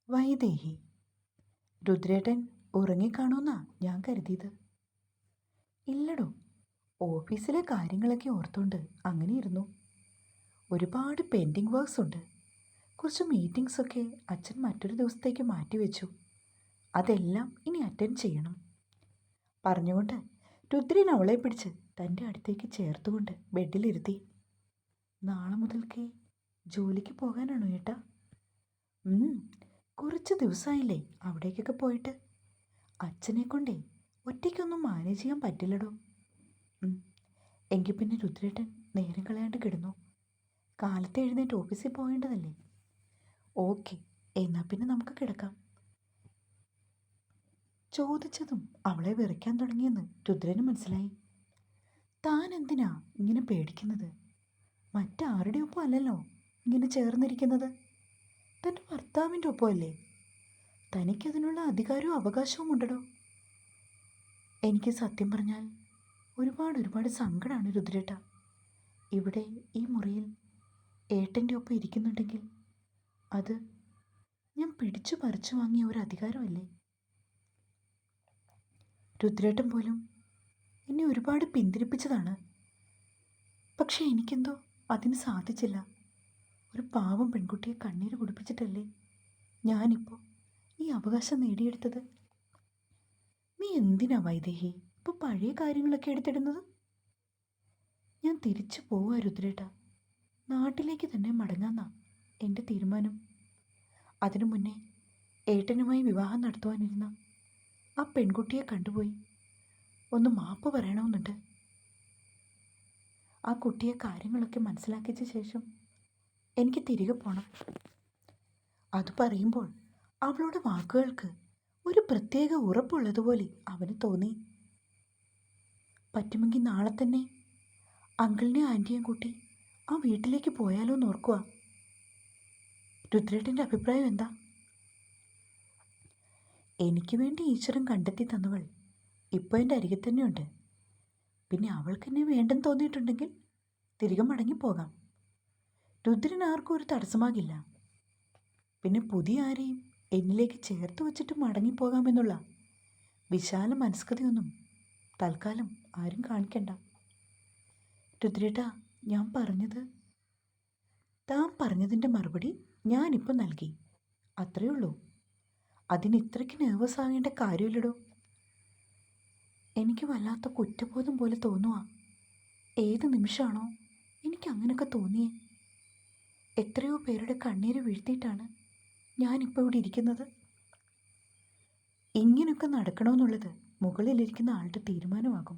വൈദേഹി. രുദ്രേട്ടൻ ഉറങ്ങിക്കാണൂന്നാ ഞാൻ കരുതിയത്. ഇല്ലടോ, ഓഫീസിലെ കാര്യങ്ങളൊക്കെ ഓർത്തുകൊണ്ട് അങ്ങനെ ഇരുന്നു. ഒരുപാട് പെൻഡിങ് വർക്ക്സ് ഉണ്ട്. കുറച്ച് മീറ്റിംഗ്സൊക്കെ അച്ഛൻ മറ്റൊരു ദിവസത്തേക്ക് മാറ്റിവെച്ചു. അതെല്ലാം ഇനി അറ്റൻഡ് ചെയ്യണം. പറഞ്ഞുകൊണ്ട് രുദ്രൻ അവളെ പിടിച്ച് തൻ്റെ അടുത്തേക്ക് ചേർത്തുകൊണ്ട് ബെഡിലിരുത്തി. നാളെ മുതൽക്കേ ജോലിക്ക് പോകാനാണോ ഏട്ടാ? കുറച്ച് ദിവസമായില്ലേ അവിടേക്കൊക്കെ പോയിട്ട്. അച്ഛനെ കൊണ്ടേ ഒറ്റയ്ക്കൊന്നും മാനേജ് ചെയ്യാൻ പറ്റില്ലടോ. എങ്കിൽ പിന്നെ രുദ്രേട്ടൻ നേരം കളയാണ്ട് കിടന്നു. കാലത്ത് എഴുന്നേറ്റ് ഓഫീസിൽ പോകേണ്ടതല്ലേ? ഓക്കെ, എന്നാൽ പിന്നെ നമുക്ക് കിടക്കാം. ചോദിച്ചതും അവളെ വിറയ്ക്കാൻ തുടങ്ങിയെന്ന് രുദ്രന് മനസ്സിലായി. താൻ എന്തിനാ ഇങ്ങനെ പേടിക്കുന്നത്? മറ്റാരുടെ ഒപ്പം അല്ലല്ലോ ഇങ്ങനെ ചേർന്നിരിക്കുന്നത്. തൻ്റെ ഭർത്താവിൻ്റെ ഒപ്പമല്ലേ. തനിക്കതിനുള്ള അധികാരവും അവകാശവും ഉണ്ടോ? എനിക്ക് സത്യം പറഞ്ഞാൽ ഒരുപാട് സങ്കടമാണ് രുദ്രേട്ട. ഇവിടെ ഈ മുറിയിൽ ഏട്ടൻ്റെ ഒപ്പം ഇരിക്കുന്നുണ്ടെങ്കിൽ അത് ഞാൻ പിടിച്ചു പറിച്ചു വാങ്ങിയ ഒരു അധികാരമല്ലേ. രുദ്രേട്ടൻ പോലും എന്നെ ഒരുപാട് പിന്തിരിപ്പിച്ചതാണ്. പക്ഷേ എനിക്കെന്തോ അതിന് സാധിച്ചില്ല. ഒരു പാവം പെൺകുട്ടിയെ കണ്ണീര് കുടിപ്പിച്ചിട്ടല്ലേ ഞാനിപ്പോൾ ഈ അവകാശം നേടിയെടുത്തത്. നീ എന്തിനാ വൈദേഹി ഇപ്പോൾ പഴയ കാര്യങ്ങളൊക്കെ എടുത്തിടുന്നത്? ഞാൻ തിരിച്ചു പോവാ രുദ്രേട്ട. നാട്ടിലേക്ക് തന്നെ മടങ്ങാന്നാ എൻ്റെ തീരുമാനം. അതിനു മുന്നേ ഏട്ടനുമായി വിവാഹം നടത്തുവാനിരുന്ന ആ പെൺകുട്ടിയെ കണ്ടുപോയി ഒന്ന് മാപ്പ് പറയണമെന്നുണ്ട്. ആ കുട്ടിയെ കാര്യങ്ങളൊക്കെ മനസ്സിലാക്കിച്ച ശേഷം എനിക്ക് തിരികെ പോകണം. അത് പറയുമ്പോൾ അവളുടെ വാക്കുകൾക്ക് ഒരു പ്രത്യേക ഉറപ്പുള്ളതുപോലെ അവന് തോന്നി. പറ്റുമെങ്കിൽ നാളെ തന്നെ അങ്കിളിനെയും ആൻറ്റിയെയും കൂട്ടി ആ വീട്ടിലേക്ക് പോയാലോ എന്ന് ഓർക്കുക. രുദ്രേട്ടൻ്റെ അഭിപ്രായം എന്താ? എനിക്ക് വേണ്ടി ഈശ്വരൻ കണ്ടെത്തി തന്നവൾ ഇപ്പോൾ എൻ്റെ അരികെ തന്നെയുണ്ട്. പിന്നെ അവൾക്ക് എന്നെ വേണ്ടെന്ന് തോന്നിയിട്ടുണ്ടെങ്കിൽ തിരികെ മടങ്ങിപ്പോകാം. രുദ്രൻ ആർക്കും ഒരു തടസ്സമാകില്ല. പിന്നെ പുതിയ ആരെയും എന്നിലേക്ക് ചേർത്ത് വച്ചിട്ട് മടങ്ങിപ്പോകാമെന്നുള്ള വിശാല മനസ്കതയൊന്നും തൽക്കാലം ആരും കാണിക്കണ്ട. രുദ്രേട്ടാ, ഞാൻ പറഞ്ഞത് താൻ പറഞ്ഞതിൻ്റെ മറുപടി ഞാനിപ്പോൾ നൽകി, അത്രയേ ഉള്ളൂ. അതിന് ഇത്രയ്ക്ക് നെർവസ് ആവേണ്ട കാര്യമില്ലടോ. എനിക്ക് വല്ലാത്ത കുറ്റബോധം പോലെ തോന്നുക. ഏത് നിമിഷമാണോ എനിക്ക് അങ്ങനെയൊക്കെ തോന്നിയേ. എത്രയോ പേരുടെ കണ്ണീര് വീഴ്ത്തിയിട്ടാണ് ഞാനിപ്പോൾ ഇവിടെ ഇരിക്കുന്നത്. ഇങ്ങനെയൊക്കെ നടക്കണമെന്നുള്ളത് മുകളിലിരിക്കുന്ന ആളുടെ തീരുമാനമാകും.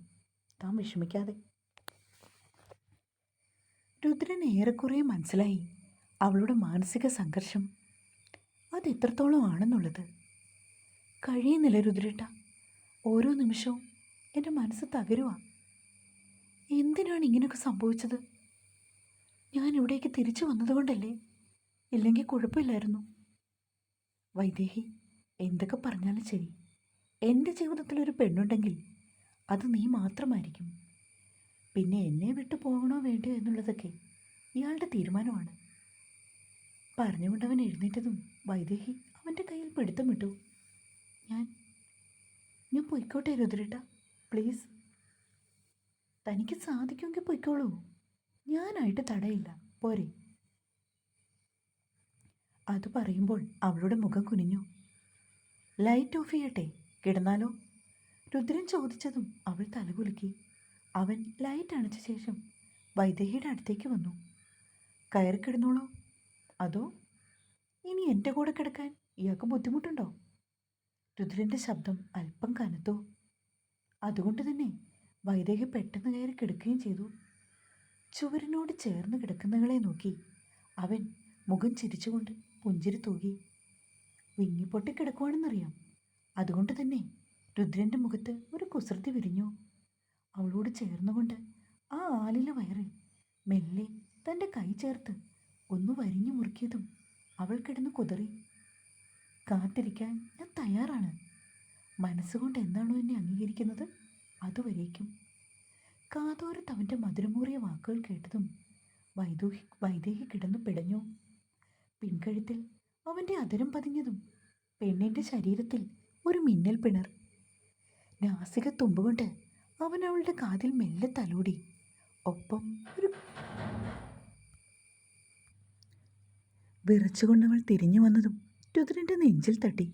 താൻ വിഷമിക്കാതെ. രുദ്രൻ ഏറെക്കുറെ മനസ്സിലായി അവളുടെ മാനസിക സംഘർഷം അതെത്രത്തോളം ആണെന്നുള്ളത്. കഴിയുന്നില്ല രുദ്രേട്ട. ഓരോ നിമിഷവും എൻ്റെ മനസ്സ് തകരുക. എന്തിനാണ് ഇങ്ങനെയൊക്കെ സംഭവിച്ചത്? ഞാൻ ഇവിടേക്ക് തിരിച്ചു വന്നതുകൊണ്ടല്ലേ? ഇല്ലെങ്കിൽ കുഴപ്പമില്ലായിരുന്നു. വൈദേഹി, എന്തൊക്കെ പറഞ്ഞാലും ശരി, എൻ്റെ ജീവിതത്തിലൊരു പെണ്ണുണ്ടെങ്കിൽ അത് നീ മാത്രമായിരിക്കും. പിന്നെ എന്നെ വിട്ടു പോകണോ വേണ്ടയോ എന്നുള്ളതൊക്കെ ഇയാളുടെ തീരുമാനമാണ്. പറഞ്ഞുകൊണ്ടവൻ എഴുന്നേറ്റതും വൈദേഹി അവൻ്റെ കയ്യിൽ പിടുത്തം വിട്ടു. ഞാൻ പൊയ്ക്കോട്ടെ രുദ്രേട്ട, പ്ലീസ്. തനിക്ക് സാധിക്കുമെങ്കിൽ പൊയ്ക്കോളൂ. ഞാനായിട്ട് തടയില്ല, പോരെ? അത് പറയുമ്പോൾ അവളുടെ മുഖം കുനിഞ്ഞു. ലൈറ്റ് ഓഫ് ചെയ്യട്ടെ, കിടന്നാലോ? രുദ്രൻ ചോദിച്ചതും അവൾ തലകുലുക്കി. അവൻ ലൈറ്റ് അണച്ച ശേഷം വൈദേഹിയുടെ അടുത്തേക്ക് വന്നു. കയറി കിടന്നോളൂ. അതോ ഇനി എൻ്റെ കൂടെ കിടക്കാൻ ഇയാൾക്ക് ബുദ്ധിമുട്ടുണ്ടോ? രുദ്രൻ്റെ ശബ്ദം അല്പം കനത്തു. അതുകൊണ്ട് തന്നെ വൈദേഹി പെട്ടെന്ന് കയറി കിടക്കുകയും ചെയ്തു. ചുവരിനോട് ചേർന്ന് കിടക്കുന്നവളെ നോക്കി അവൻ മുഖം ചിരിച്ചുകൊണ്ട് പുഞ്ചിരി തൂകി. വിങ്ങിപ്പൊട്ടി കിടക്കുവാണെന്നറിയാം. അതുകൊണ്ട് തന്നെ രുദ്രൻ്റെ മുഖത്ത് ഒരു കുസൃതി വിരിഞ്ഞു. അവളോട് ചേർന്നുകൊണ്ട് ആ ആലിലെ വയറിൽ മെല്ലെ തൻ്റെ കൈ ചേർത്ത് ഒന്ന് വരിഞ്ഞു മുറുക്കിയതും അവൾ കിടന്ന് കുതറി. കാത്തിരിക്കാൻ ഞാൻ തയ്യാറാണ്. മനസ്സുകൊണ്ട് എന്താണോ എന്നെ അംഗീകരിക്കുന്നത് അതുവരേക്കും. കാതോരത്ത് അവൻ്റെ മധുരമൂറിയ വാക്കുകൾ കേട്ടതും വൈദേഹി കിടന്നു പിടഞ്ഞു. പിൻകഴുത്തിൽ അവൻ്റെ അതരം പതിഞ്ഞതും പെണ്ണിൻ്റെ ശരീരത്തിൽ ഒരു മിന്നൽ പിണർ. നാസിക തുമ്പുകൊണ്ട് അവൻ അവളുടെ കാതിൽ മെല്ലെ തലോടി. ഒപ്പം ഒരു വിറച്ചുകൊണ്ടവൾ തിരിഞ്ഞു വന്നതും രുദ്രൻ്റെ നെഞ്ചിൽ തട്ടി.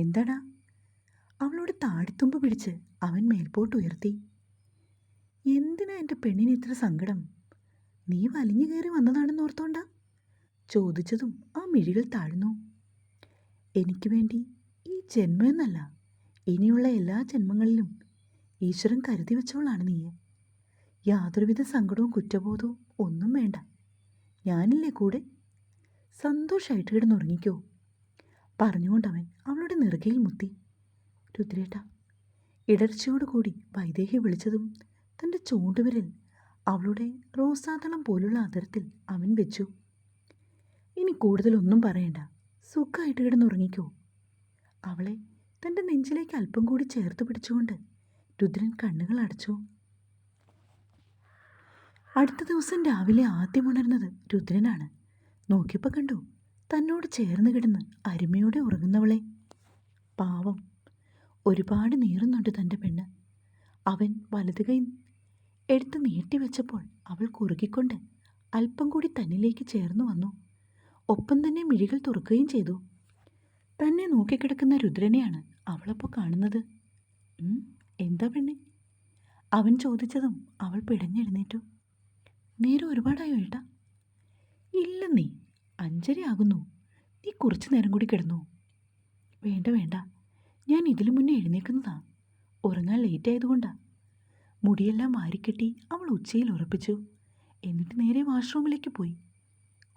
എന്താടാ? അവളോട് താടിത്തുമ്പ് പിടിച്ച് അവൻ മേൽപോട്ട് ഉയർത്തി. എന്തിനാ എൻ്റെ പെണ്ണിന് ഇത്ര സങ്കടം? നീ വലിഞ്ഞു കയറി വന്നതാണെന്ന് ഓർത്തോണ്ടാ? ചോദിച്ചതും ആ മിഴികൾ താഴ്ന്നു. എനിക്ക് വേണ്ടി ഈ ജന്മമെന്നല്ല, ഇനിയുള്ള എല്ലാ ജന്മങ്ങളിലും ഈശ്വരൻ കരുതി വെച്ചവളാണ് നീ. യാതൊരുവിധ സങ്കടവും കുറ്റബോധവും ഒന്നും വേണ്ട. ഞാനില്ലേ കൂടെ. സന്തോഷമായിട്ട് കിടന്നുറങ്ങിക്കോ. പറഞ്ഞുകൊണ്ടവൻ അവളുടെ നെറുകയിൽ മുത്തി. രുദ്രേട്ട. ഇടർച്ചയോടുകൂടി വൈദേഹി വിളിച്ചതും തൻ്റെ ചൂണ്ടുവിരൽ അവളുടെ റോസാതളം പോലുള്ള അതരത്തിൽ അവൻ വെച്ചു. ഇനി കൂടുതലൊന്നും പറയണ്ട, സുഖമായിട്ട് കിടന്നുറങ്ങിക്കോ. അവളെ തൻ്റെ നെഞ്ചിലേക്ക് അല്പം കൂടി ചേർത്ത് പിടിച്ചുകൊണ്ട് രുദ്രൻ കണ്ണുകൾ അടച്ചു. അടുത്ത ദിവസം രാവിലെ ആദ്യം ഉണർന്നത് രുദ്രനാണ്. നോക്കിയപ്പോൾ കണ്ടു തന്നോട് ചേർന്ന് കിടന്ന് അരുമയോടെ ഉറങ്ങുന്നവളെ. പാവം, ഒരുപാട് നീറുന്നുണ്ട് തൻ്റെ പെണ്ണ്. അവൻ വലതു കൈ എടുത്ത് നീട്ടിവെച്ചപ്പോൾ അവൾ കുറുകിക്കൊണ്ട് അല്പം കൂടി തന്നിലേക്ക് ചേർന്നു വന്നു. ഒപ്പം തന്നെ മിഴികൾ തുറക്കുകയും ചെയ്തു. തന്നെ നോക്കിക്കിടക്കുന്ന രുദ്രനെയാണ് അവളപ്പോൾ കാണുന്നത്. എന്താ പെണ്ണെ? അവൻ ചോദിച്ചതും അവൾ പിടഞ്ഞെഴുന്നേറ്റു. നേരെ ഒരുപാടായോ ഏട്ടാ? ഇല്ലെന്നേ, 5:30 ആകുന്നു. നീ കുറച്ചു നേരം കൂടി കിടന്നു. വേണ്ട വേണ്ട, ഞാൻ ഇതിനു മുന്നേ എഴുന്നേക്കുന്നതാ. ഉറങ്ങാൻ ലേറ്റ് ആയതുകൊണ്ടാ. മുടിയെല്ലാം വാരിക്കെട്ടി അവൾ ഉച്ചയിൽ ഉറപ്പിച്ചു. എന്നിട്ട് നേരെ വാഷ്റൂമിലേക്ക് പോയി.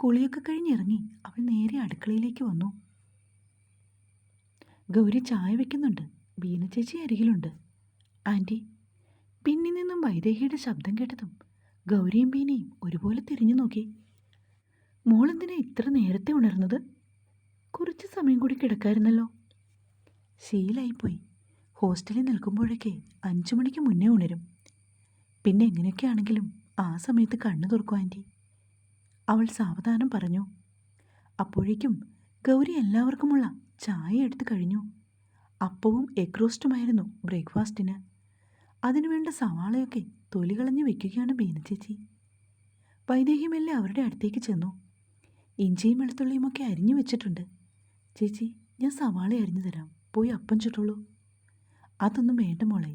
കുളിയൊക്കെ കഴിഞ്ഞിറങ്ങി അവൾ നേരെ അടുക്കളയിലേക്ക് വന്നു. ഗൗരി ചായ വെക്കുന്നുണ്ട്. ബീന ചേച്ചി അരികിലുണ്ട്. ആൻറ്റി. പിന്നിൽ നിന്നും വൈദേഹിയുടെ ശബ്ദം കേട്ടതും ഗൗരിയും ബീനയും ഒരുപോലെ തിരിഞ്ഞു നോക്കി. മോളെന്തിനാ ഇത്ര നേരത്തെ ഉണർന്നത്? കുറച്ച് സമയം കൂടി കിടക്കായിരുന്നല്ലോ. ശീലായിപ്പോയി. ഹോസ്റ്റലിൽ നിൽക്കുമ്പോഴൊക്കെ 5 മണിക്ക് മുന്നേ ഉണരും. പിന്നെ എങ്ങനെയൊക്കെയാണെങ്കിലും ആ സമയത്ത് കണ്ണു തുറക്കും ആൻറ്റി, അവൾ സാവധാനം പറഞ്ഞു. അപ്പോഴേക്കും ഗൗരി എല്ലാവർക്കുമുള്ള ചായ എടുത്തു കഴിഞ്ഞു. അപ്പവും എഗ് റോസ്റ്റുമായിരുന്നു ബ്രേക്ക്ഫാസ്റ്റിന്. അതിനുവേണ്ട സവാളയൊക്കെ തൊലി കളഞ്ഞ് വെക്കുകയാണ് ബീന ചേച്ചി. വൈദേഹി മെല്ലെ അവരുടെ അടുത്തേക്ക് ചെന്നു. ഇഞ്ചിയും വെളുത്തുള്ളിയുമൊക്കെ അരിഞ്ഞു വെച്ചിട്ടുണ്ട്. ചേച്ചി, ഞാൻ സവാള അരിഞ്ഞു തരാം, പോയി അപ്പം ചുട്ടോളൂ. അതൊന്നും വേണ്ട മോളെ,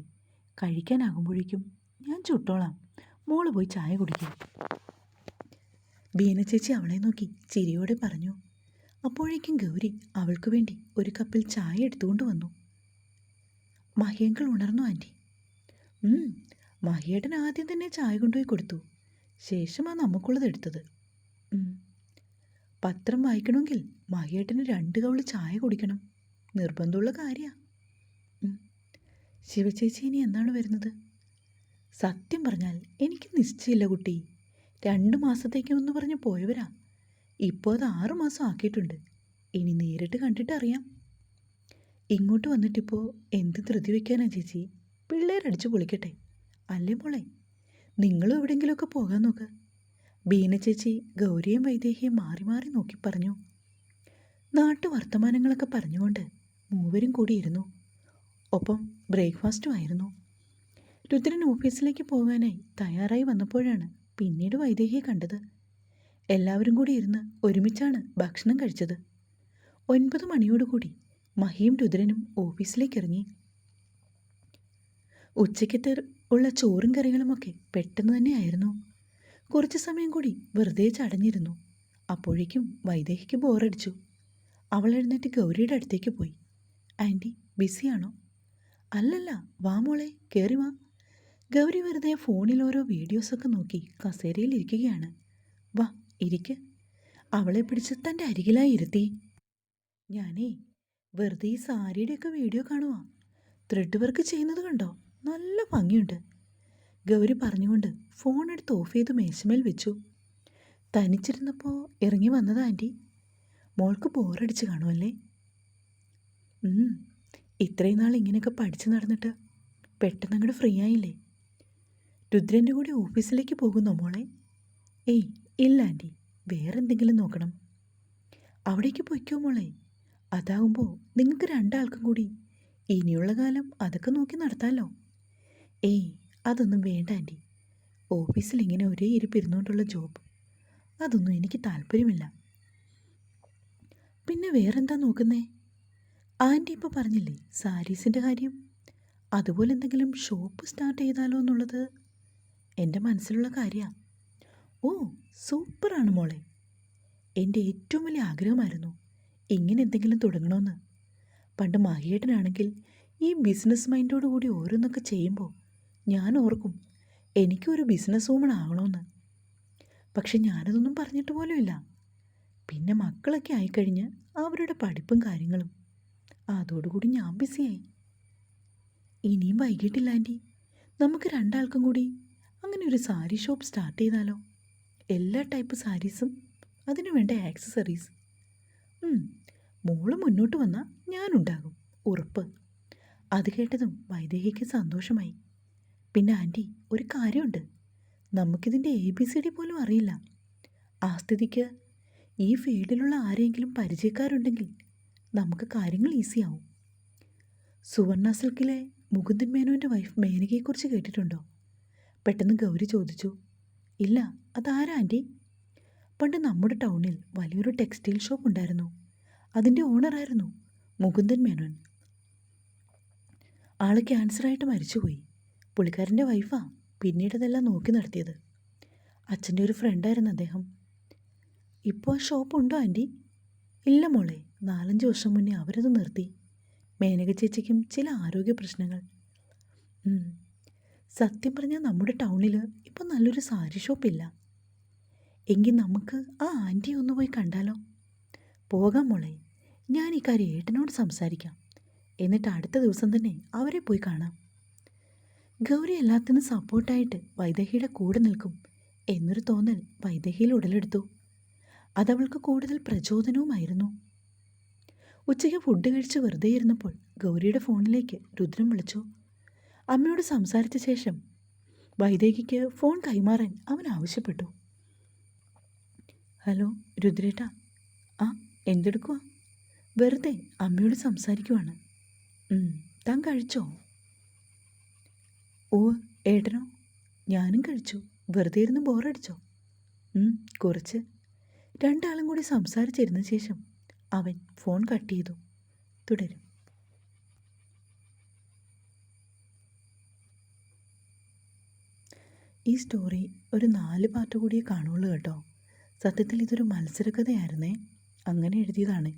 കഴിക്കാനാകുമ്പോഴേക്കും ഞാൻ ചുട്ടോളാം. മോള് പോയി ചായ കുടിക്കും. ബീന ചേച്ചി അവളെ നോക്കി ചിരിയോടെ പറഞ്ഞു. അപ്പോഴേക്കും ഗൗരി അവൾക്ക് വേണ്ടി ഒരു കപ്പിൽ ചായ എടുത്തുകൊണ്ട് വന്നു. മഹിയങ്കൾ ഉണർന്നു ആൻറ്റി. മഹിയേട്ടൻ ആദ്യം തന്നെ ചായ കൊണ്ടുപോയി കൊടുത്തു. ശേഷമാണ് നമുക്കുള്ളത് എടുത്തത്. പത്രം വായിക്കണമെങ്കിൽ മഹിയേട്ടന് 2 കവള് ചായ കുടിക്കണം. നിർബന്ധമുള്ള കാര്യമാണ്. ശിവചേച്ചി ഇനി എന്നാണ് വരുന്നത്? സത്യം പറഞ്ഞാൽ എനിക്ക് നിശ്ചയമില്ല കുട്ടി. 2 മാസത്തേക്കെന്ന് പറഞ്ഞ് പോയവരാ. ഇപ്പോൾ അത് 6 മാസം ആക്കിയിട്ടുണ്ട്. ഇനി നേരിട്ട് കണ്ടിട്ട് അറിയാം. ഇങ്ങോട്ട് വന്നിട്ടിപ്പോൾ എന്ത് ധൃതി വയ്ക്കാനാ ചേച്ചി? പിള്ളേരടിച്ചു പൊളിക്കട്ടെ അല്ലേ മോളെ? നിങ്ങളും എവിടെയെങ്കിലുമൊക്കെ പോകാൻ നോക്ക്. ബീന ചേച്ചി ഗൗരിയും വൈദേഹിയും മാറി മാറി നോക്കി പറഞ്ഞു. നാട്ടു വർത്തമാനങ്ങളൊക്കെ പറഞ്ഞുകൊണ്ട് മൂവരും കൂടിയിരുന്നു. ഒപ്പം ബ്രേക്ക്ഫാസ്റ്റും ആയിരുന്നു. രുദ്രൻ ഓഫീസിലേക്ക് പോകാനായി തയ്യാറായി വന്നപ്പോഴാണ് പിന്നീട് വൈദേഹിയെ കണ്ടത്. എല്ലാവരും കൂടി ഇരുന്ന് ഒരുമിച്ചാണ് ഭക്ഷണം കഴിച്ചത്. 9 മണിയോടുകൂടി മഹിയും രുദ്രനും ഓഫീസിലേക്ക് ഇറങ്ങി. ഉച്ചയ്ക്കത്തെ ഉള്ള ചോറും കറികളുമൊക്കെ പെട്ടെന്ന് തന്നെയായിരുന്നു. കുറച്ച് സമയം കൂടി വെറുതെ ചടഞ്ഞിരുന്നു. അപ്പോഴേക്കും വൈദേഹിക്ക് ബോറടിച്ചു. അവൾ എഴുന്നേറ്റ് ഗൗരിയുടെ അടുത്തേക്ക് പോയി. ആൻറ്റി, ബിസിയാണോ? അല്ലല്ല, വാ മോളെ, കയറി വാ. ഗൗരി വെറുതെ ഫോണിൽ ഓരോ വീഡിയോസൊക്കെ നോക്കി കസേരയിൽ ഇരിക്കുകയാണ്. വാ ഇരിക്ക്. അവളെ പിടിച്ച് തൻ്റെ അരികിലായി ഇരുത്തി. ഞാനേ വെറുതെ ഈ സാരിയുടെയൊക്കെ വീഡിയോ കാണുക. ത്രെഡ് വർക്ക് ചെയ്യുന്നത് കണ്ടോ? നല്ല ഭംഗിയുണ്ട്. ഗൗരി പറഞ്ഞുകൊണ്ട് ഫോൺ എടുത്ത് ഓഫ് ചെയ്ത് മേശമേൽ വെച്ചു. തനിച്ചിരുന്നപ്പോൾ ഇറങ്ങി വന്നതാ ആൻറ്റി. മോൾക്ക് ബോറടിച്ച് കാണുമല്ലേ? ഇത്രയും നാൾ ഇങ്ങനെയൊക്കെ പഠിച്ചു നടന്നിട്ട് പെട്ടെന്ന് അങ്ങോട്ട് ഫ്രീ ആയില്ലേ? രുദ്രൻ്റെ കൂടെ ഓഫീസിലേക്ക് പോകുന്നോ മോളെ? ഏയ് ഇല്ല ആൻറ്റി, വേറെന്തെങ്കിലും നോക്കണം. അവിടേക്ക് പൊയ്ക്കോ മോളെ. അതാവുമ്പോൾ നിങ്ങൾക്ക് രണ്ടാൾക്കും കൂടി ഇനിയുള്ള കാലം അതൊക്കെ നോക്കി നടത്താമല്ലോ. ഏയ്, അതൊന്നും വേണ്ട ആൻറ്റി. ഓഫീസിൽ ഇങ്ങനെ ഒരേ ഇരിപ്പിരുന്നുകൊണ്ടുള്ള ജോബ്, അതൊന്നും എനിക്ക് താല്പര്യമില്ല. പിന്നെ വേറെന്താ നോക്കുന്നേ? ആൻറ്റി ഇപ്പോൾ പറഞ്ഞില്ലേ സാരീസിൻ്റെ കാര്യം, അതുപോലെ എന്തെങ്കിലും ഷോപ്പ് സ്റ്റാർട്ട് ചെയ്താലോ എന്നുള്ളത് എൻ്റെ മനസ്സിലുള്ള കാര്യമാണ്. ഓ, സൂപ്പറാണ് മോളെ. എൻ്റെ ഏറ്റവും വലിയ ആഗ്രഹമായിരുന്നു ഇങ്ങനെ എന്തെങ്കിലും തുടങ്ങണമെന്ന്. പണ്ട് മഹിയേട്ടനാണെങ്കിൽ ഈ ബിസിനസ് മൈൻഡോട് കൂടി ഓരോന്നൊക്കെ ചെയ്യുമ്പോൾ ഞാൻ ഓർക്കും എനിക്കൊരു ബിസിനസ് വുമൺ ആകണമെന്ന്. പക്ഷെ ഞാനതൊന്നും പറഞ്ഞിട്ട് പോലുമില്ല. പിന്നെ മക്കളൊക്കെ ആയിക്കഴിഞ്ഞ് അവരുടെ പഠിപ്പും കാര്യങ്ങളും, അതോടുകൂടി ഞാൻ ബിസിയായി. ഇനിയും വൈകിട്ടില്ല ആൻറ്റി. നമുക്ക് രണ്ടാൾക്കും കൂടി അങ്ങനെ ഒരു സാരി ഷോപ്പ് സ്റ്റാർട്ട് ചെയ്താലോ? എല്ലാ ടൈപ്പ് സാരീസും, അതിനു വേണ്ട ആക്സസറീസ്. മോള് മുന്നോട്ട് വന്നാൽ ഞാനുണ്ടാകും, ഉറപ്പ്. അത് കേട്ടതും വൈദേഹിക്ക് സന്തോഷമായി. പിന്നെ ആൻറ്റി, ഒരു കാര്യമുണ്ട്. നമുക്കിതിൻ്റെ ABCD പോലും അറിയില്ല. ആ സ്ഥിതിക്ക് ഈ ഫീൽഡിലുള്ള ആരെങ്കിലും പരിചയക്കാരുണ്ടെങ്കിൽ നമുക്ക് കാര്യങ്ങൾ ഈസിയാവും. സുവർണ സിൽക്കിലെ മുകുന്ദൻ മേനോൻ്റെ വൈഫ് മേനകയെക്കുറിച്ച് കേട്ടിട്ടുണ്ടോ? പെട്ടെന്ന് ഗൗരി ചോദിച്ചു. ഇല്ല, അതാരാ ആൻറ്റി? പണ്ട് നമ്മുടെ ടൗണിൽ വലിയൊരു ടെക്സ്റ്റൈൽ ഷോപ്പ് ഉണ്ടായിരുന്നു. അതിൻ്റെ ഓണറായിരുന്നു മുകുന്ദൻ മേനോൻ. ആള് ക്യാൻസറായിട്ട് മരിച്ചുപോയി. പുള്ളിക്കാരൻ്റെ വൈഫാ പിന്നീട് അതെല്ലാം നോക്കി നടത്തിയത്. അച്ഛൻ്റെ ഒരു ഫ്രണ്ടായിരുന്നു അദ്ദേഹം. ഇപ്പോൾ ആ ഷോപ്പ് ഉണ്ടോ ആൻറ്റി? ഇല്ല മോളെ, 4-5 വർഷം മുന്നേ അവരത് നിർത്തി. മേനക ചേച്ചിക്കും ചില ആരോഗ്യ പ്രശ്നങ്ങൾ. സത്യം പറഞ്ഞാൽ നമ്മുടെ ടൗണിൽ ഇപ്പോൾ നല്ലൊരു സാരി ഷോപ്പില്ല. എങ്കിൽ നമുക്ക് ആ ആൻറ്റിയെ ഒന്ന് പോയി കണ്ടാലോ? പോകാം മോളെ, ഞാൻ ഈ കാര്യം ഏട്ടനോട് സംസാരിക്കാം. എന്നിട്ട് അടുത്ത ദിവസം തന്നെ അവരെ പോയി കാണാം. ഗൗരി എല്ലാത്തിനും സപ്പോർട്ടായിട്ട് വൈദേഹിയുടെ കൂടെ നിൽക്കും എന്നൊരു തോന്നൽ വൈദേഹിയിൽ ഉടലെടുത്തു. അതവൾക്ക് കൂടുതൽ പ്രചോദനവുമായിരുന്നു. ഉച്ചയ്ക്ക് ഫുഡ് കഴിച്ച് വെറുതെ ഇരുന്നപ്പോൾ ഗൗരിയുടെ ഫോണിലേക്ക് രുദ്രൻ വിളിച്ചു. അമ്മയോട് സംസാരിച്ച ശേഷം വൈദേഹിക്ക് ഫോൺ കൈമാറാൻ അവൻ ആവശ്യപ്പെട്ടു. ഹലോ രുദ്രേട്ടാ. ആ, എന്തെടുക്കുക? വെറുതെ അമ്മയോട് സംസാരിക്കുവാണ്. താൻ കഴിച്ചോ? ഓ, ഏട്ടനോ? ഞാനും കഴിച്ചു. വെറുതെ ഇരുന്ന് ബോറടിച്ചോ? കുറച്ച്. രണ്ടാളും കൂടി സംസാരിച്ചിരുന്ന ശേഷം അവൻ ഫോൺ കട്ട് ചെയ്തു. തുടരും. ഈ സ്റ്റോറി ഒരു 4 പാർട്ട് കൂടിയേ കാണുള്ളൂ കേട്ടോ. സത്യത്തിൽ ഇതൊരു മത്സരകഥയായിരുന്നേ, അങ്ങനെ എഴുതിയതാണ്.